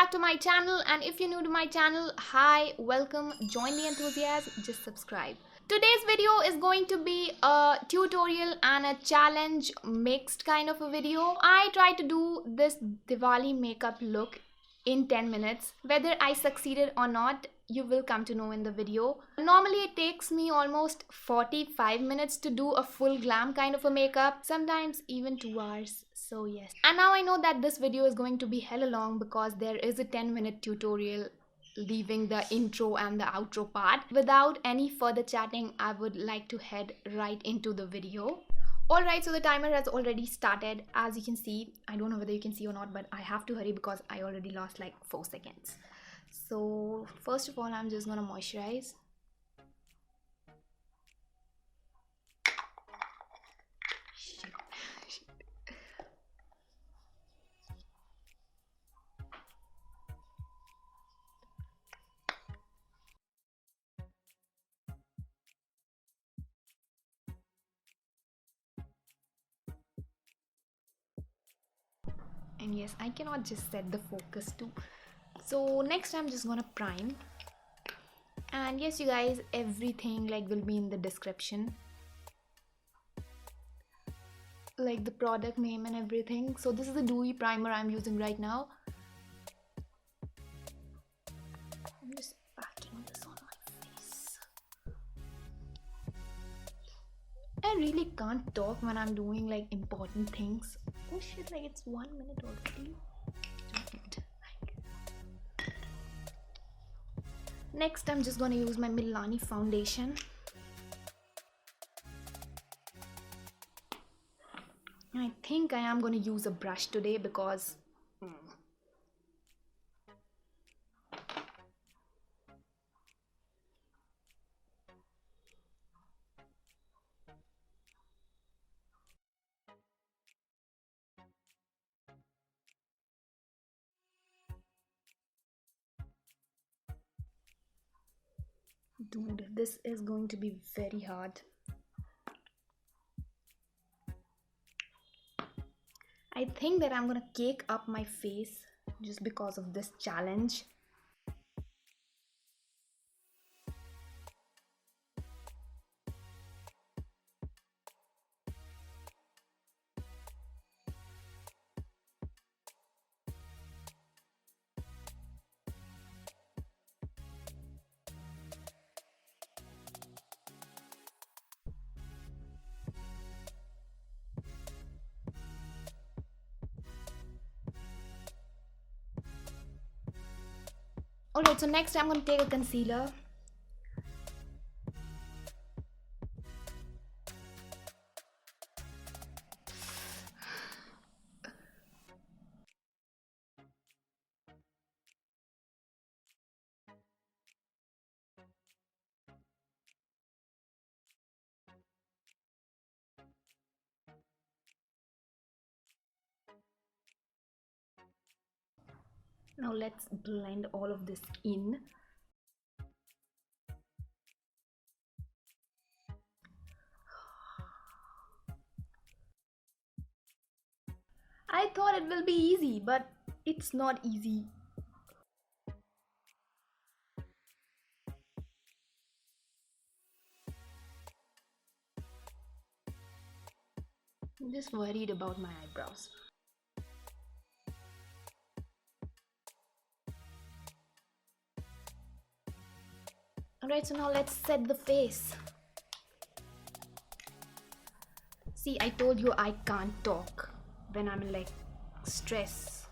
back to my channel, and if you're new to my channel, hi, welcome, join the enthusiasm, just subscribe. Today's video is going to be a tutorial and a challenge mixed kind of a video. I try to do this Diwali makeup look in 10 minutes. Whether I succeeded or not, you will come to know in the video. Normally it takes me almost 45 minutes to do a full glam kind of a makeup, sometimes even 2 hours. So yes, and now I know that this video is going to be hella long because there is a 10-minute tutorial leaving the intro and the outro part. Without any further chatting, I would like to head right into the video. Alright, so the timer has already started. As you can see, I don't know whether you can see or not, but I have to hurry because I already lost like 4 seconds. So first of all, I'm just gonna moisturize. And yes, I cannot just set the focus too. So next I'm just gonna prime. And yes, you guys, everything like will be in the description, like the product name and everything. So this is the dewy primer I'm using right now. I'm just packing this on my face. I really can't talk when I'm doing like important things. Oh shit, like it's 1 minute already. Next, I'm just gonna use my Milani foundation. I think I am gonna use a brush today because dude, this is going to be very hard. I think that I'm gonna cake up my face just because of this challenge. Alright, so next I'm going to take a concealer. Now let's blend all of this in. I thought it will be easy, but it's not easy. I'm just worried about my eyebrows. Alright, so now let's set the face. See, I told you I can't talk when I'm in like stress.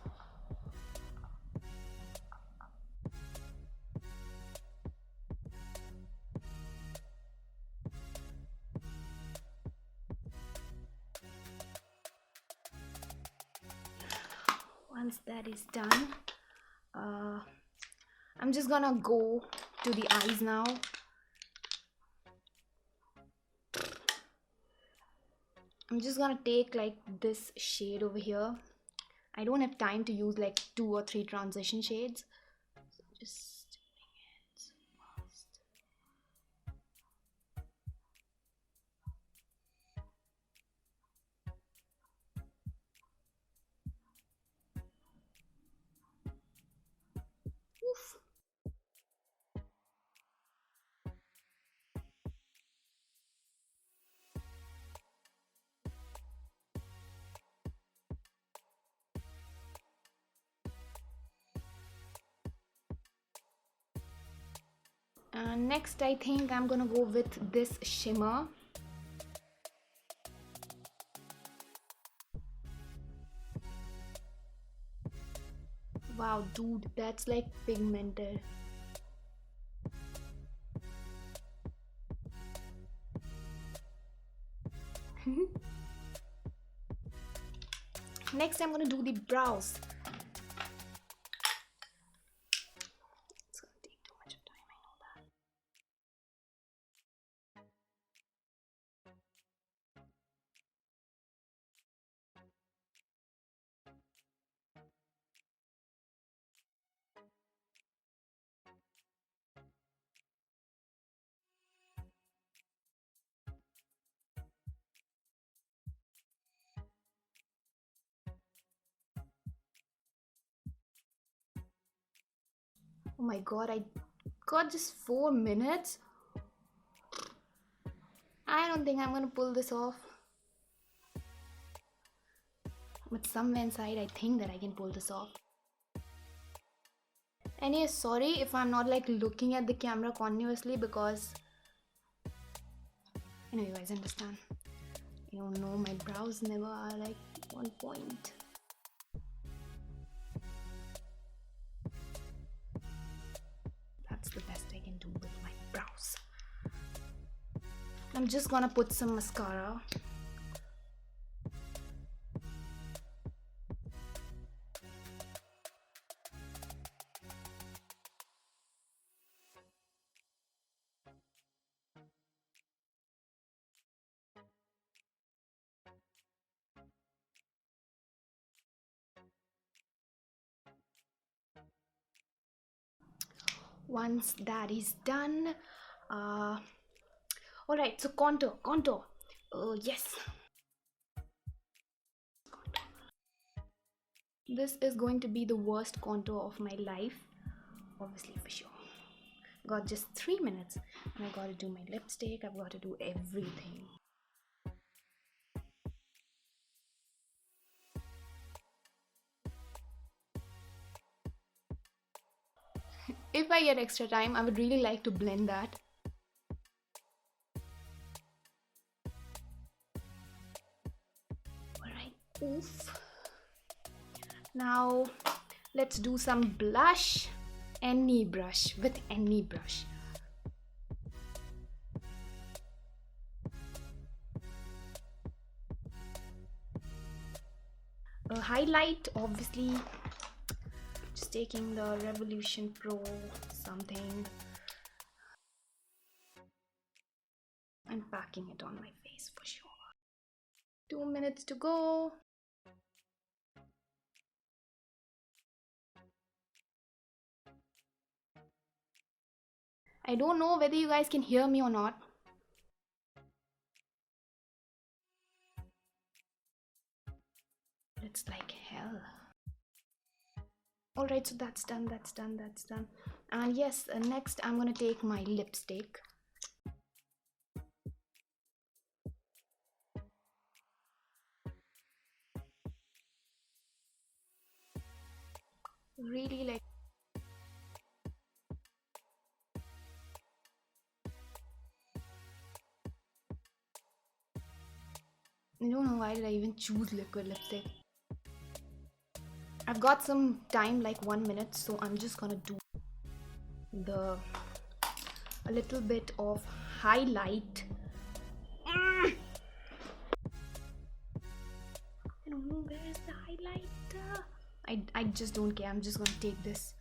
Once that is done, I'm just gonna go to the eyes now. I'm just gonna take like this shade over here. I don't have time to use like 2 or 3 transition shades, so just doing it fast. And next I think I'm gonna go with this shimmer. Wow, dude, that's like pigmented. Next I'm gonna do the brows. It's gonna take too much of time, I know that. Oh my god, I got just 4 minutes. I don't think I'm gonna pull this off. But somewhere inside I think that I can pull this off. And yes, sorry if I'm not like looking at the camera continuously, because you guys understand. You don't know, my brows never are like on point. That's the best I can do with my brows. I'm just gonna put some mascara. Once that is done, alright, so contour. Yes. This is going to be the worst contour of my life, obviously, for sure. Got just 3 minutes, and I gotta do my lipstick, I've got to do everything. If I get extra time, I would really like to blend that. Alright, oof. Now, let's do some blush. Any brush, with any brush. A highlight, obviously. Just taking the Revolution Pro something and packing it on my face for sure. 2 minutes to go. I don't know whether you guys can hear me or not. It's like hell. Alright, so that's done. And yes, next I'm gonna take my lipstick. Really like, I don't know why did I even choose liquid lipstick. I've got some time, like 1 minute, so I'm just gonna do a little bit of highlight. I don't know, where is the highlighter? I just don't care. I'm just gonna take this.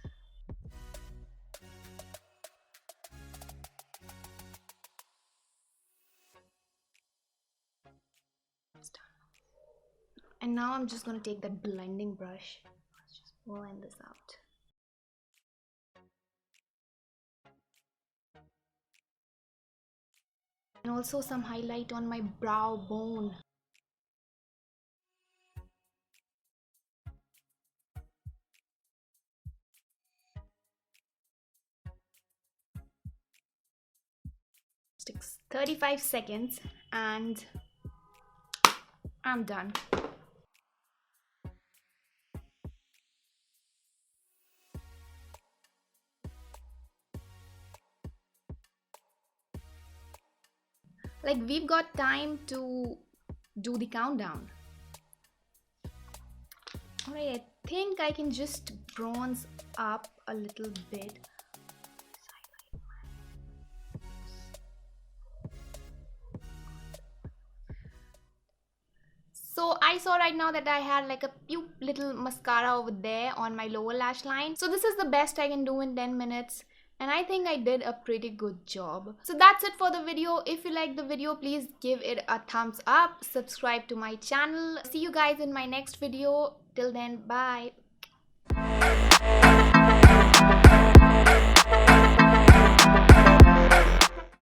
And now I'm just gonna take that blending brush. Let's just blend this out. And also some highlight on my brow bone. Takes 35 seconds and I'm done. Like, we've got time to do the countdown. Alright, I think I can just bronze up a little bit. So I saw right now that I had like a few little mascara over there on my lower lash line. So this is the best I can do in 10 minutes. And I think I did a pretty good job. So that's it for the video. If you like the video, please give it a thumbs up. Subscribe to my channel. See you guys in my next video. Till then, bye.